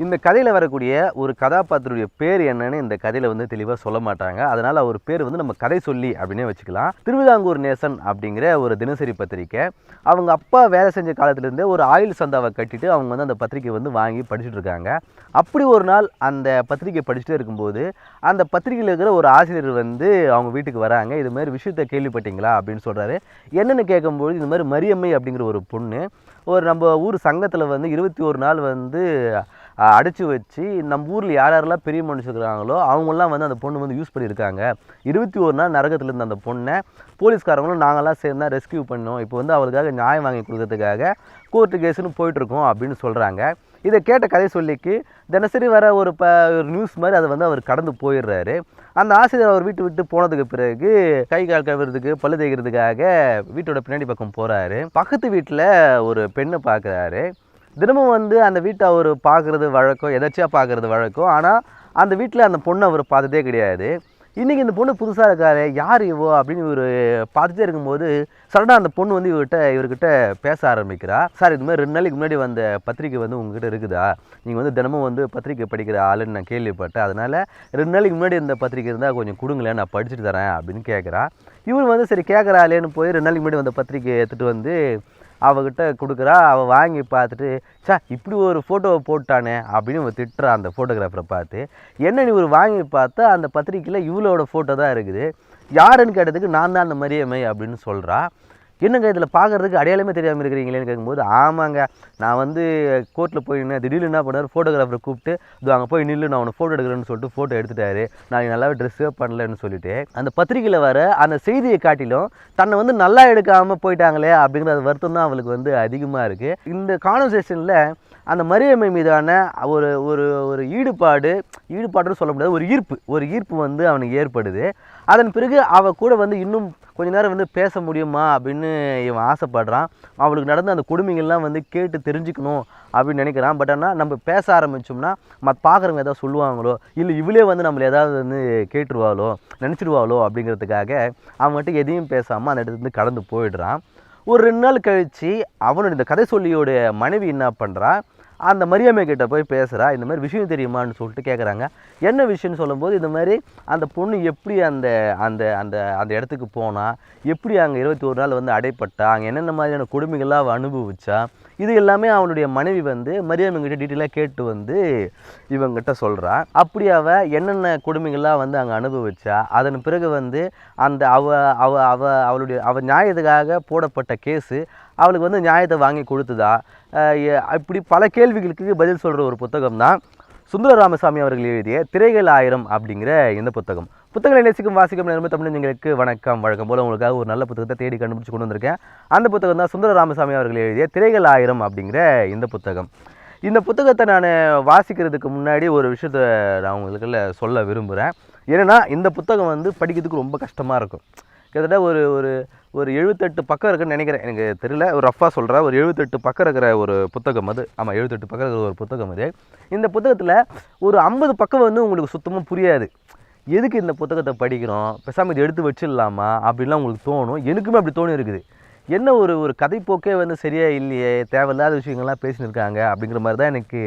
இந்த கதையில் வரக்கூடிய ஒரு கதாபாத்திரத்துடைய பேர் என்னன்னு இந்த கதையில் வந்து தெளிவாக சொல்ல மாட்டாங்க. அதனால் அவர் பேர் வந்து நம்ம கதை சொல்லி அப்படின்னே வச்சுக்கலாம். திருவிதாங்கூர் நேசன் அப்படிங்கிற ஒரு தினசரி பத்திரிக்கை. அவங்க அப்பா வேலை செஞ்ச காலத்திலேருந்தே ஒரு ஆயில் சந்தாவை கட்டிட்டு அவங்க வந்து அந்த பத்திரிக்கை வந்து வாங்கி படிச்சுட்டு இருக்காங்க. அப்படி ஒரு நாள் அந்த பத்திரிக்கை படிச்சுட்டே இருக்கும்போது அந்த பத்திரிகையில் இருக்கிற ஒரு ஆசிரியர் வந்து அவங்க வீட்டுக்கு வராங்க. இது மாதிரி விஷயத்தை கேள்விப்பட்டீங்களா அப்படின்னு சொல்கிறாரு. என்னென்னு கேட்கும்போது இந்த மாதிரி மரியம்மை அப்படிங்கிற ஒரு பொண்ணு ஒரு நம்ம ஊர் சங்கத்தில் வந்து 21 நாள் வந்து அடைச்சி வச்சு நம்ம ஊரில் யாரெல்லாம் பெரிய மனுஷன் இருக்கிறாங்களோ அவங்களாம் வந்து அந்த பொண்ணு வந்து யூஸ் பண்ணியிருக்காங்க. 21 நாள் நரகத்தில் இருந்த அந்த பொண்ணை போலீஸ்காரங்களும் நாங்கள்லாம் சேர்ந்து ரெஸ்கியூ பண்ணோம். இப்போ வந்து அவளுக்காக நியாயம் வாங்கி கொடுக்கறதுக்காக கோர்ட்டு கேஸுன்னு போயிட்டுருக்கோம் அப்படின்னு சொல்கிறாங்க. இதை கேட்ட கதை சொல்லிக்கு தினசரி வர ஒரு நியூஸ் மாதிரி அதை வந்து அவர் கடந்து போயிடுறாரு. அந்த ஆசிரியர் அவர் வீட்டு விட்டு போனதுக்கு பிறகு கை கால் கழுவுறதுக்கு பல்லு தேய்க்கிறதுக்காக வீட்டோட பின்னாடி பக்கம் போகிறாரு. பக்கத்து வீட்டில் ஒரு பெண்ணை பார்க்குறாரு. தினமும் வந்து அந்த வீட்டை அவர் பார்க்குறது வழக்கம், எதாச்சியாக பார்க்குறது வழக்கம். ஆனால் அந்த வீட்டில் அந்த பொண்ணை அவர் பார்த்ததே கிடையாது. இன்றைக்கி இந்த பொண்ணு புதுசாக இருக்காரு, யார் இவோ அப்படின்னு இவர் பார்த்துட்டே இருக்கும்போது சடனாக அந்த பொண்ணு வந்து இவர்கிட்ட பேச ஆரம்பிக்கிறா. சார், இது மாதிரி 2 நாளைக்கு முன்னாடி வந்த பத்திரிக்கை வந்து உங்ககிட்ட இருக்குதா? நீங்கள் வந்து தினமும் வந்து பத்திரிக்கை படிக்கிற ஆளுன்னு நான் கேள்விப்பட்டேன். அதனால் 2 நாளைக்கு முன்னாடி இந்த பத்திரிக்கை இருந்தால் கொஞ்சம் கொடுங்களேன், நான் படிச்சுட்டு தரேன் அப்படின்னு கேட்குறா. இவர் வந்து சரி கேட்குறாளேன்னு போய் 2 நாளைக்கு முன்னாடி வந்த பத்திரிக்கையை எடுத்துகிட்டு வந்து அவகிட்ட கொடுக்குறா. அவள் வாங்கி பார்த்துட்டு இப்படி ஒரு ஃபோட்டோவை போட்டானே அப்படின்னு அவள் திட்டுறா அந்த ஃபோட்டோகிராஃபரை பார்த்து. என்ன நீ ஒரு வாங்கி பார்த்தா அந்த பத்திரிக்கையில் இவளோட ஃபோட்டோ தான் இருக்குது, யாருன்னு கேட்டதுக்கு நான் தான் அந்த மரியம்மை அப்படின்னு சொல்கிறா. என்னங்க இதில் பார்க்குறதுக்கு அடையாளமே தெரியாமல் இருக்கிறீங்களேன்னு கேட்கும்போது, ஆமாங்க நான் வந்து கோர்ட்டில் போய் திடீர்னு என்ன பண்ணார், ஃபோட்டோகிராஃபரை கூப்பிட்டு இது அங்கே போய் நில்லு நான் அவனை ஃபோட்டோ எடுக்கிறேன்னு சொல்லிட்டு ஃபோட்டோ எடுத்துட்டாரு. நான் நல்லாவே ட்ரெஸ்ஸே பண்ணலன்னு சொல்லிட்டு அந்த பத்திரிக்கையில் வர அந்த செய்தியை காட்டிலும் தன்னை வந்து நல்லா எடுக்காமல் போயிட்டாங்களே அப்படிங்கிற வருத்தம் தான் அவளுக்கு வந்து அதிகமாக இருக்குது. இந்த கான்வர்சேஷனில் அந்த மரியம்மை மீதான ஒரு ஒரு ஒரு ஈடுபாடுன்னு சொல்ல முடியாது, ஒரு ஈர்ப்பு வந்து அவனுக்கு ஏற்படுது. அதன் பிறகு அவள் கூட வந்து இன்னும் கொஞ்ச நேரம் வந்து பேச முடியுமா அப்படின்னு இவன் ஆசைப்படுறான். அவளுக்கு நடந்த அந்த கொடுமைகள்லாம் வந்து கேட்டு தெரிஞ்சுக்கணும் அப்படின்னு நினைக்கிறான். பட் ஆனால் நம்ம பேச ஆரம்பித்தோம்னா பார்க்குறவங்க ஏதாவது சொல்லுவாங்களோ, இல்லை இவளே வந்து நம்மளை ஏதாவது வந்து கேட்டுருவாளோ நினச்சிடுவாளோ அப்படிங்கிறதுக்காக அவங்ககிட்ட எதையும் பேசாமல் அந்த இடத்துலேருந்து கடந்து போயிடுறான். ஒரு 2 நாள் கழித்து அவனோட இந்த கதை சொல்லியோட மனைவி என்ன பண்ணுறா, அந்த மரியம்மை கிட்ட போய் பேசுகிறா. இந்த மாதிரி விஷயம் தெரியுமான்னு சொல்லிட்டு கேட்குறாங்க. என்ன விஷயம்னு சொல்லும்போது இந்த மாதிரி அந்த பொண்ணு எப்படி அந்த அந்த அந்த அந்த இடத்துக்கு போனால், எப்படி அங்கே 21 நாள் வந்து அடைப்பட்டா, அங்கே என்னென்ன மாதிரியான கொடுமைகள்லாம் அவள் அனுபவிச்சா, இது எல்லாமே அவனுடைய மனைவி வந்து மரியம்மைங்கிட்ட டீட்டெயிலாக கேட்டு வந்து இவங்கிட்ட சொல்கிறா. அப்படி அவள் என்னென்ன கொடுமைகள்லாம் வந்து அங்கே அனுபவிச்சா, அதன் பிறகு வந்து அந்த அவள் நியாயத்துக்காக போடப்பட்ட கேஸு அவளுக்கு வந்து நியாயத்தை வாங்கி கொடுத்துதா, இப்படி பல கேள்விகளுக்கு பதில் சொல்கிற ஒரு புத்தகம் தான் சுந்தர ராமசாமி அவர்கள் எழுதிய திரைகள் 1000 அப்படிங்கிற இந்த புத்தகம். புத்தகங்களை நேசிக்கும் வாசிக்கும் நேர்மை தமிழர்களுக்கு வணக்கம். வழக்கம் போல் உங்களுக்காக ஒரு நல்ல புத்தகத்தை தேடி கண்டுபிடிச்சு கொண்டு வந்திருக்கேன். அந்த புத்தகம் தான் சுந்தர ராமசாமி அவர்கள் எழுதிய திரைகள் 1000 அப்படிங்கிற இந்த புத்தகம். இந்த புத்தகத்தை நான் வாசிக்கிறதுக்கு முன்னாடி ஒரு விஷயத்தை நான் உங்களுக்குள்ள சொல்ல விரும்புகிறேன். ஏன்னா இந்த புத்தகம் வந்து படிக்கிறதுக்கு ரொம்ப கஷ்டமாக இருக்கும். கிட்டத்தட்ட ஒரு ஒரு ஒரு 78 பக்கம் இருக்குன்னு நினைக்கிறேன், எனக்கு தெரியல, ஒரு ரஃபாக சொல்கிறேன். ஒரு 78 பக்கம் இருக்கிற ஒரு புத்தகம் அது. ஆமாம், 78 பக்கம் இருக்கிற ஒரு புத்தகம் அது. இந்த புத்தகத்தில் ஒரு 50 பக்கம் வந்து உங்களுக்கு சுத்தமாக புரியாது. எதுக்கு இந்த புத்தகத்தை படிக்கிறோம், பேசாமல் இது எடுத்து வச்சிடலாமா அப்படின்லாம் உங்களுக்கு தோணும். எனக்குமே அப்படி தோணி இருக்குது. என்ன ஒரு கதைப்போக்கே வந்து சரியாக இல்லையே, தேவையில்லாத விஷயங்கள்லாம் பேசினிருக்காங்க அப்படிங்கிற மாதிரி தான் எனக்கு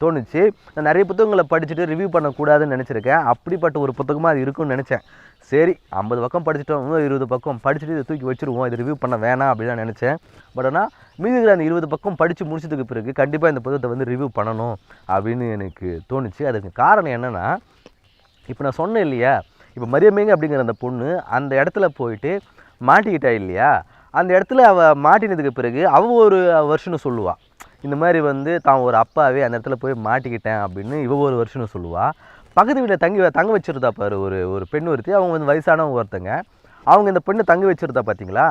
தோணுச்சு. நான் நிறைய புத்தகங்களை படிச்சுட்டு ரிவ்யூ பண்ணக்கூடாதுன்னு நினச்சிருக்கேன். அப்படிப்பட்ட ஒரு புத்தகமாக அது இருக்குன்னு நினச்சேன். சரி 50 பக்கம் படிச்சுட்டோம், இன்னும் 20 பக்கம் படிச்சுட்டு இதை தூக்கி வச்சுருவோம், இது ரிவ்யூ பண்ண வேணாம் அப்படின்னு தான் நினச்சேன். பட் ஆனால் மீதி இருக்கிற அந்த 20 பக்கம் படித்து முடிச்சதுக்கு பிறகு கண்டிப்பாக இந்த புத்தகத்தை வந்து ரிவ்யூ பண்ணணும் அப்படின்னு எனக்கு தோணுச்சு. அதுக்கு காரணம் என்னென்னா, இப்போ நான் சொன்னேன் இல்லையா, இப்போ மரியம்மைங்க அப்படிங்கிற அந்த பொண்ணு அந்த இடத்துல போயிட்டு மாட்டிக்கிட்டா இல்லையா, அந்த இடத்துல அவள் மாட்டினதுக்கு பிறகு அவள் ஒரு வருஷன்னு சொல்லுவாள். இந்த மாதிரி வந்து தான் ஒரு அப்பாவே அந்த இடத்துல போய் மாட்டிக்கிட்டேன் அப்படின்னு ஒரு வருஷன்னு சொல்லுவாள். பக்கத்து வீட்டில் தங்க வச்சுருந்தா பாரு ஒரு பெண் ஒருத்தி, அவங்க வந்து வயசானவங்க ஒருத்தங்க, அவங்க இந்த பெண்ணை தங்க வச்சுருந்தா பார்த்தீங்களா,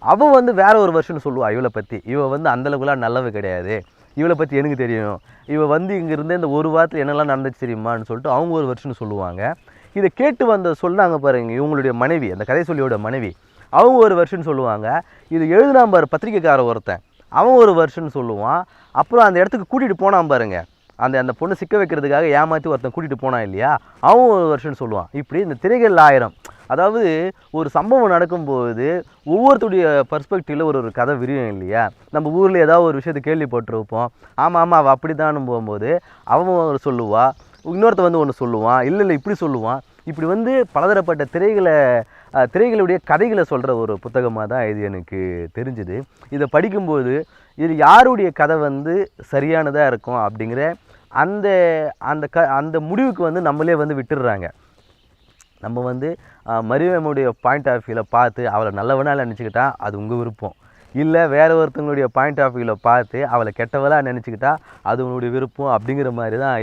அவள் வந்து வேற ஒரு வருஷன்னு சொல்லுவாள் இவளை பற்றி. இவள் வந்து அந்தளவுக்குலாம் நல்லவு கிடையாது, இவளை பற்றி எனக்கு தெரியும், இவள் வந்து இங்கேருந்து இந்த ஒரு வாரத்தில் என்னெல்லாம் நடந்துச்சு தெரியுமான்னு சொல்லிட்டு அவங்க ஒரு வருஷன்னு சொல்லுவாங்க. இதை கேட்டு வந்த சொன்னாங்க பாருங்க இவங்களுடைய மனைவி, அந்த கதை சொல்லியோட மனைவி, அவங்க ஒரு வருஷன்னு சொல்லுவாங்க. இது எழுதுனாம் பாரு பத்திரிக்கைக்கார ஒருத்தன், அவன் ஒரு வருஷன்னு சொல்லுவான். அப்புறம் அந்த இடத்துக்கு கூட்டிகிட்டு போனான் பாருங்க, அந்த பொண்ணு சிக்க வைக்கிறதுக்காக ஏமாற்றி ஒருத்தன் கூட்டிகிட்டு போனான் இல்லையா, அவன் ஒரு வருஷம்னு சொல்லுவான். இப்படி இந்த திரைகள் 1000 அதாவது ஒரு சம்பவம் நடக்கும்போது ஒவ்வொருத்தருடைய பர்ஸ்பெக்டிவில் ஒரு கதை விரியும் இல்லையா. நம்ம ஊரில் ஏதாவது ஒரு விஷயத்தை கேள்விப்பட்டிருப்போம். ஆமாம் ஆமாம் அவள் அப்படி தான் போகும்போது அவன் ஒரு சொல்லுவா, இன்னொருத்த வந்து ஒன்று சொல்லுவான், இல்லை இப்படி சொல்லுவான். இப்படி வந்து பலதரப்பட்ட திரைகளுடைய கதைகளை சொல்கிற ஒரு புத்தகமாக தான் இது எனக்கு தெரிஞ்சுது. இதை படிக்கும்போது இது யாருடைய கதை வந்து சரியானதாக இருக்கும் அப்படிங்கிற அந்த அந்த அந்த முடிவுக்கு வந்து நம்மளே வந்து விட்டுடுறாங்க. நம்ம வந்து மரியம்முடைய பாயிண்ட் ஆஃப் வியூவில் பார்த்து அவளை நல்லவனாக நினச்சிக்கிட்டா அது உங்கள் விருப்பம். இல்லை வேறு ஒருத்தவங்களுடைய பாயிண்ட் ஆஃப் வியூவில் பார்த்து அவளை கெட்டவளாக நினச்சிக்கிட்டா அது உங்களுடைய விருப்பம் அப்படிங்கிற மாதிரி தான்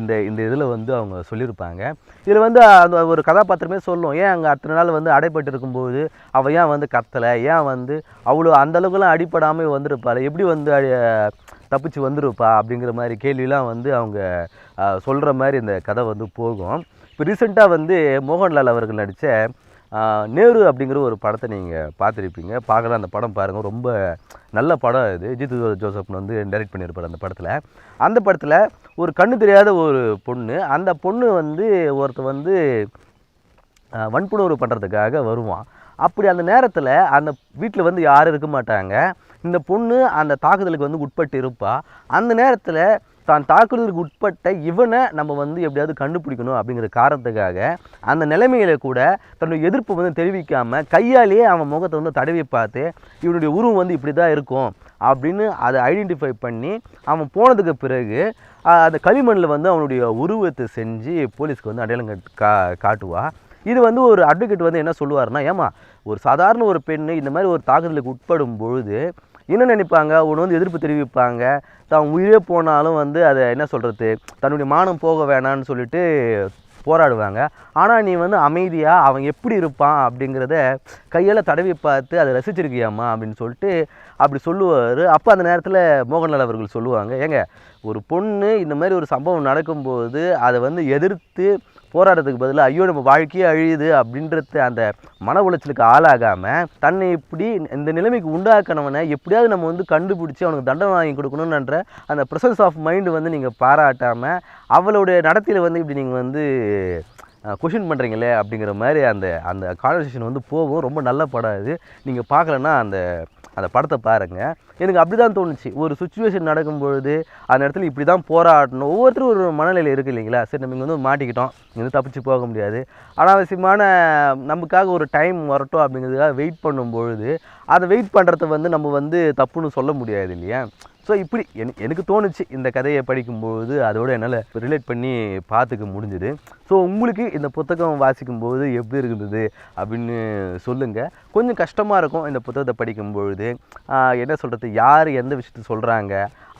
இந்த இதில் வந்து அவங்க சொல்லியிருப்பாங்க. இதில் வந்து அந்த ஒரு கதாபாத்திரமே சொல்லும், ஏன் அங்கே அத்தனை நாள் வந்து அடைப்பட்டு இருக்கும்போது அவள் ஏன் வந்து கத்தலை, ஏன் வந்து அவ்வளோ அந்தளவுக்குலாம் அடிப்படாமல் வந்திருப்பாள், எப்படி வந்து தப்பிச்சு வந்துருப்பா அப்படிங்கிற மாதிரி கேள்விலாம் வந்து அவங்க சொல்கிற மாதிரி இந்த கதை வந்து போகும். இப்போ ரீசெண்டாக வந்து மோகன்லால் அவர்கள் நடித்த நேரு அப்படிங்கிற ஒரு படத்தை நீங்கள் பார்த்துருப்பீங்க. பார்க்கலாம், அந்த படம் பாருங்கள், ரொம்ப நல்ல படம் இது. ஜித்து ஜோசப்னு வந்து டைரக்ட் பண்ணியிருப்பார் அந்த படத்தில். அந்த படத்தில் ஒரு கண்ணு தெரியாத ஒரு பொண்ணு, அந்த பொண்ணு வந்து ஒருத்தர் வந்து வன்புணர்வு பண்ணுறதுக்காக வருவான். அப்படி அந்த நேரத்தில் அந்த வீட்டில் வந்து யாரும் இருக்க மாட்டாங்க. இந்த பொண்ணு அந்த தாக்குதலுக்கு வந்து உட்பட்டு இருப்பா. அந்த நேரத்தில் தான் தாக்குதலுக்கு உட்பட்ட இவனை நம்ம வந்து எப்படியாவது கண்டுபிடிக்கணும் அப்படிங்கிற காரணத்துக்காக அந்த நிலைமையில கூட தன்னுடைய எதிர்ப்பு வந்து தெரிவிக்காமல் கையாலேயே அவன் முகத்தை வந்து தடவி பார்த்து இவனுடைய உருவம் வந்து இப்படி தான் இருக்கும் அப்படின்னு அதை ஐடென்டிஃபை பண்ணி அவன் போனதுக்கு பிறகு அந்த களிமண்ணில் வந்து அவனுடைய உருவத்தை செஞ்சு போலீஸ்க்கு வந்து அடையாளம் காட்டுவா. இது வந்து ஒரு அட்வொகேட் வந்து என்ன சொல்லுவார்னா, ஏமா ஒரு சாதாரண ஒரு பெண்ணு இந்த மாதிரி ஒரு தாக்குதலுக்கு உட்படும் பொழுது என்ன நினைப்பாங்க, ஒன்று வந்து எதிர்ப்பு தெரிவிப்பாங்க, தான் உயிரே போனாலும் வந்து அதை என்ன சொல்கிறது, தன்னுடைய மானம் போக வேணான்னு சொல்லிட்டு போராடுவாங்க. ஆனால் நீ வந்து அமைதியாக அவன் எப்படி இருப்பான் அப்படிங்கிறத கையால் தடவி பார்த்து அதை ரசிச்சிருக்கியாம்மா அப்படின்னு சொல்லிட்டு அப்படி சொல்லுவார். அப்போ அந்த நேரத்தில் மோகன்லால் அவர்கள் சொல்லுவாங்க, ஏங்க ஒரு பொண்ணு இந்த மாதிரி ஒரு சம்பவம் நடக்கும்போது அதை வந்து எதிர்த்து போராடுறதுக்கு பதிலாக ஐயோ நம்ம வாழ்க்கையே அழியுது அப்படின்றது அந்த மன உளைச்சலுக்கு ஆளாகாமல் தன்னை இப்படி இந்த நிலைமைக்கு உண்டாக்கணவனை எப்படியாவது நம்ம வந்து கண்டுபிடிச்சி அவனுக்கு தண்டனை வாங்கி கொடுக்கணுன்ற அந்த ப்ரெசன்ஸ் ஆஃப் மைண்டு வந்து நீங்கள் பாராட்டாமல் அவளுடைய நடத்தையில் வந்து இப்படி நீங்கள் வந்து கொஷின் பண்ணுறீங்களே அப்படிங்கிற மாதிரி அந்த அந்த கான்வர்சேஷன் வந்து போகும். ரொம்ப நல்ல படம் இது. நீங்கள் பார்க்கலன்னா அந்த படத்தை பாருங்கள். எனக்கு அப்படி தான் தோணுச்சு. ஒரு சுச்சுவேஷன் நடக்கும்பொழுது அந்த இடத்துல இப்படி தான் போராடணும். ஒவ்வொருத்தரும் ஒரு மனநிலை இருக்குது இல்லைங்களா. சரி நம்ம இங்கே வந்து மாட்டிக்கிட்டோம், இங்கே வந்து தப்பிச்சு போக முடியாது, அனாவசியமான நமக்காக ஒரு டைம் வரட்டும் அப்படிங்கிறதுக்காக வெயிட் பண்ணும்பொழுது அதை வெயிட் பண்ணுறத வந்து நம்ம வந்து தப்புன்னு சொல்ல முடியாது இல்லையா. ஸோ இப்படி எனக்கு தோணுச்சு இந்த கதையை படிக்கும்போது, அதோடு என்னால் ரிலேட் பண்ணி பார்த்துக்க முடிஞ்சுது. ஸோ உங்களுக்கு இந்த புத்தகம் வாசிக்கும்போது எப்படி இருந்தது அப்படின்னு சொல்லுங்கள். கொஞ்சம் கஷ்டமாக இருக்கும் இந்த புத்தகத்தை படிக்கும்பொழுது, என்ன சொல்கிறது, யார் எந்த விஷயத்தை சொல்கிறாங்க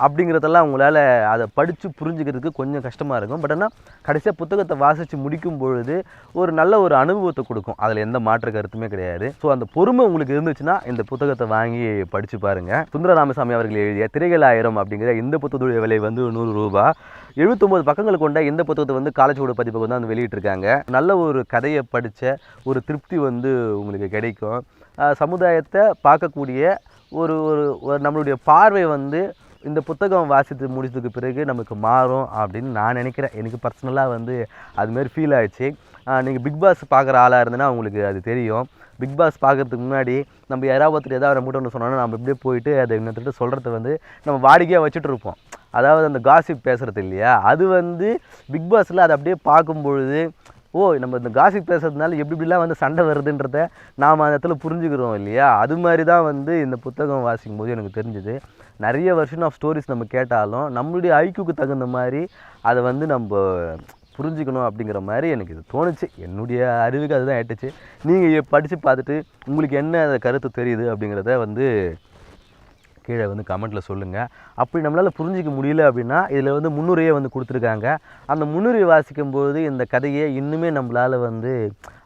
அப்படிங்கிறதெல்லாம் உங்களால் அதை படித்து புரிஞ்சுக்கிறதுக்கு கொஞ்சம் கஷ்டமாக இருக்கும். பட் ஆனால் கடைசியாக புத்தகத்தை வாசித்து முடிக்கும் பொழுது ஒரு நல்ல ஒரு அனுபவத்தை கொடுக்கும். அதில் எந்த மாற்று கருத்துமே கிடையாது. ஸோ அந்த பொறுமை உங்களுக்கு இருந்துச்சுன்னா இந்த புத்தகத்தை வாங்கி படித்து பாருங்கள். சுந்தர ராமசாமி அவர்கள் எழுதிய திரைகள் 1000 அப்படிங்கிற இந்த புத்தகத்துடைய விலை வந்து 100 ரூபா. 79 பக்கங்கள் கொண்ட இந்த புத்தகத்தை வந்து காலேஜோட பதிப்பகம் வந்து வெளியிட்டிருக்காங்க. நல்ல ஒரு கதையை படித்த ஒரு திருப்தி வந்து உங்களுக்கு கிடைக்கும். சமுதாயத்தை பார்க்கக்கூடிய ஒரு நம்மளுடைய பார்வை வந்து இந்த புத்தகம் வாசித்து முடிச்சதுக்கு பிறகு நமக்கு மாறும் அப்படின்னு நான் நினைக்கிறேன். எனக்கு பர்சனலாக வந்து அதுமாரி ஃபீல் ஆகிடுச்சு. நீங்கள் பிக் பாஸ் பார்க்குற ஆளாக இருந்ததுன்னா உங்களுக்கு அது தெரியும். பிக் பாஸ் பார்க்குறதுக்கு முன்னாடி நம்ம யாராவது ஒருத்தர் ஏதாவது நம்மகிட்ட ஒன்று சொன்னோன்னா நம்ம இப்படியே போயிட்டு அதை இன்னொருத்தர் சொல்கிறத வந்து நம்ம வாடிக்கையாக வச்சுட்டு இருப்போம். அதாவது அந்த காசிப் பேசுகிறது இல்லையா, அது வந்து பிக் பாஸில் அதை அப்படியே பார்க்கும்பொழுது நம்ம இந்த காசிப் பேசுறதுனால எப்படிலாம் வந்து சண்டை வருதுன்றத நாம் அந்த இடத்துல புரிஞ்சுக்கிறோம் இல்லையா. அது மாதிரி தான் வந்து இந்த புத்தகம் வாசிக்கும் போது எனக்கு தெரிஞ்சுது. நிறைய வெர்ஷன் ஆஃப் ஸ்டோரிஸ் நம்ம கேட்டாலும் நம்மளுடைய ஐக்யூக்கு தகுந்த மாதிரி அதை வந்து நம்ம புரிஞ்சுக்கணும் அப்படிங்கிற மாதிரி எனக்கு இது தோணுச்சு. என்னுடைய அறிவுக்கு அதுதான் ஏட்டுச்சு. நீங்கள் படித்து பார்த்துட்டு உங்களுக்கு என்ன கருத்து தெரியுது அப்படிங்கிறத வந்து கீழே வந்து கமெண்ட்டில் சொல்லுங்கள். அப்படி நம்மளால் புரிஞ்சிக்க முடியல அப்படின்னா இதில் வந்து முன்னுரையே வந்து கொடுத்துருக்காங்க. அந்த முன்னுரை வாசிக்கும்போது இந்த கதையை இன்னுமே நம்மளால் வந்து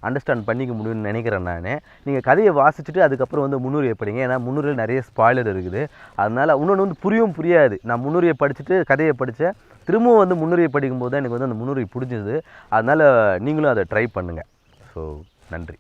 அண்டர்ஸ்டாண்ட் பண்ணிக்க முடியும்னு நினைக்கிறேன் நான். நீங்கள் கதையை வாசிச்சுட்டு அதுக்கப்புறம் வந்து முன்னுரையை படிங்க. ஏன்னா முன்னுரையில் நிறைய ஸ்பாய்லர் இருக்குது. அதனால் இன்னொன்று வந்து புரியாது. நான் முன்னுரையை படிச்சுட்டு கதையை படித்தேன், திரும்பவும் வந்து முன்னுரையை படிக்கும்போது தான் எனக்கு வந்து அந்த முன்னுரை பிடிச்சது. அதனால் நீங்களும் அதை ட்ரை பண்ணுங்கள். ஸோ நன்றி.